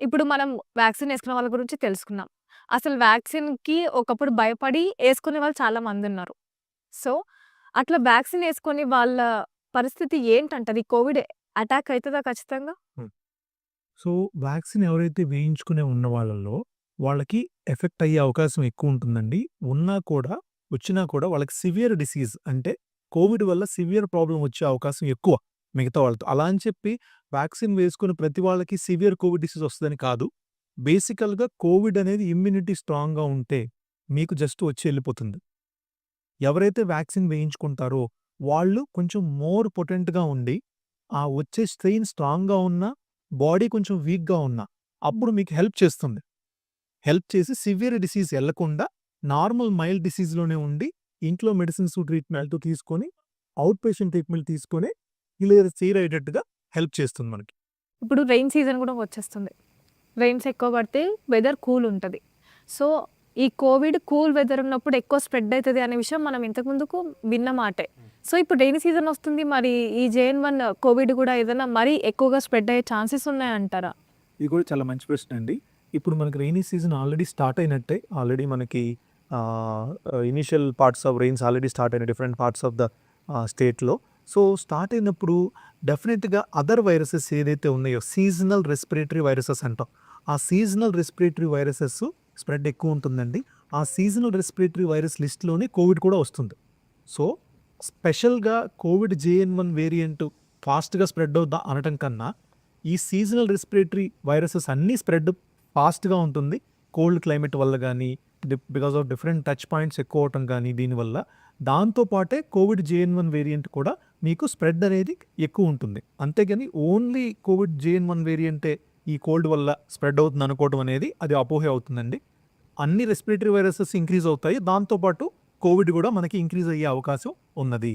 ఇప్పుడు మనం వ్యాక్సిన్ యేసుకున్న వాళ్ళ గురించి తెలుసుకున్నాం. అసలు వ్యాక్సిన్‌కి ఒకప్పుడు భయపడి యేసుకునే వాళ్ళు చాలా మందున్నారు. సో, అట్లా వ్యాక్సిన్ యేసుకొని వాళ్ళ పరిస్థితి ఏంటంటది? కోవిడ్ అటాక్ అయితదా ఖచ్చితంగా? హ్మ్. సో, వ్యాక్సిన్ ఎవరైతే వేయించుకునే ఉన్న వాళ్ళలో, వాళ్ళకి ఎఫెక్ట్ అయ్యే అవకాశం ఎక్కువుంటుందండి. ఉన్నా కూడా, వచ్చినా కూడా వాళ్ళకి సివియర్ డిసీజ్ అంటే కోవిడ్ వల్ల సివియర్ ప్రాబ్లమ్ వచ్చే అవకాశం ఎక్కువ మిగతా వాళ్ళతో. అలా అని చెప్పి వ్యాక్సిన్ వేసుకున్న ప్రతి వాళ్ళకి సివియర్ కోవిడ్ డిసీజ్ వస్తదని కాదు. బేసికల్‌గా కోవిడ్ అనేది ఇమ్యూనిటీ స్ట్రాంగ్‌గా ఉంటే మీకు జస్ట్ వచ్చి ఎళ్ళిపోతుంది. ఎవరైతే వ్యాక్సిన్ వేయించుకుంటారో వాళ్ళు కొంచెం మోర్ పొటెంట్‌గా ఉండి, ఆ వచ్చే స్ట్రెయిన్ స్ట్రాంగ్‌గా ఉన్నా, బాడీ కొంచెం వీక్‌గా ఉన్నా, అప్పుడు మీకు హెల్ప్ చేస్తుంది. హెల్ప్ చేసి సివియర్ డిసీజ్ ఎళ్ళకుండా నార్మల్ మైల్డ్ డిసీజ్‌లోనే ఉండి, ఇంట్లో మెడిసిన్స్, ట్రీట్‌మెంట్ తీసుకొని, ఔట్ పేషెంట్ ట్రీట్‌మెంట్ తీసుకొని క్లియర్ అయ్యేటట్టుగా హెల్ప్ చేస్తుంది మనకి. ఇప్పుడు రెయిన్ సీజన్ గూడా వచ్చేస్తుంది. రెయిన్స్ ఎక్కువ పడితే వెదర్ కూల్ ఉంటది. సో, ఈ కోవిడ్ కూల్ వెదర్ ఉన్నప్పుడు ఎక్కువ స్ప్రెడ్ అయితది అనే విషయం మనం ఇంతకు ముందుకు విన్న మాటే. సో, ఇప్పుడు రెయినీ సీజన్ వస్తుంది. మరి ఈ జేఎన్-1 కోవిడ్ గూడా ఏదైనా మరీ ఎక్కువగా స్ప్రెడ్ అయ్యే ఛాన్సెస్ ఉన్నాయంటారా? ఇది కూడా చాలా మంచి ప్రశ్న అండి. ఇప్పుడు మనకి రెయినీ సీజన్ ఆల్రెడీ స్టార్ట్ అయినట్టే. ఆల్రెడీ మనకి initial parts of rains already start అయినాయి డిఫరెంట్ పార్ట్స్ ఆఫ్ ద స్టేట్‌లో. సో, స్టార్ట్ అయినప్పుడు డెఫినిట్‌గా అదర్ వైరసెస్ ఏదైతే ఉన్నాయో సీజనల్ రెస్పిరేటరీ వైరసెస్ అంటాం. ఆ సీజనల్ రెస్పిరేటరీ వైరసెస్ స్ప్రెడ్ ఎక్కువ ఉంటుందండి. ఆ సీజనల్ రెస్పిరేటరీ వైరస్ లిస్ట్‌లోనే కోవిడ్ కూడా వస్తుంది. సో, స్పెషల్‌గా కోవిడ్ జేఎన్-1 వేరియంట్ ఫాస్ట్‌గా స్ప్రెడ్ అవుద్దా అనటం కన్నా, ఈ సీజనల్ రెస్పిరేటరీ వైరసెస్ అన్నీ స్ప్రెడ్ ఫాస్ట్‌గా ఉంటుంది. కోల్డ్ క్లైమేట్ వల్ల గానీ, because of different touch points ఎక్కువ అవ్వటం గానీ దీనివల్ల. దాంతో పాటే కోవిడ్ జేఎన్-1 వేరియంట్ కూడా మీకు స్ప్రెడ్ అనేది ఎక్కువ ఉంటుంది. అంతేగాని ఓన్లీ కోవిడ్ జేఎన్-1 వేరియంటే ఈ కోల్డ్ వల్ల స్ప్రెడ్ అవుతుంది అనుకోవడం అనేది అది అపోహే అవుతుందండి. అన్ని రెస్పిరేటరీ వైరసెస్ ఇంక్రీజ్ అవుతాయి. దాంతో పాటు కోవిడ్ గూడా మనకి ఇంక్రీజ్ అయ్యే అవకాశం ఉన్నది.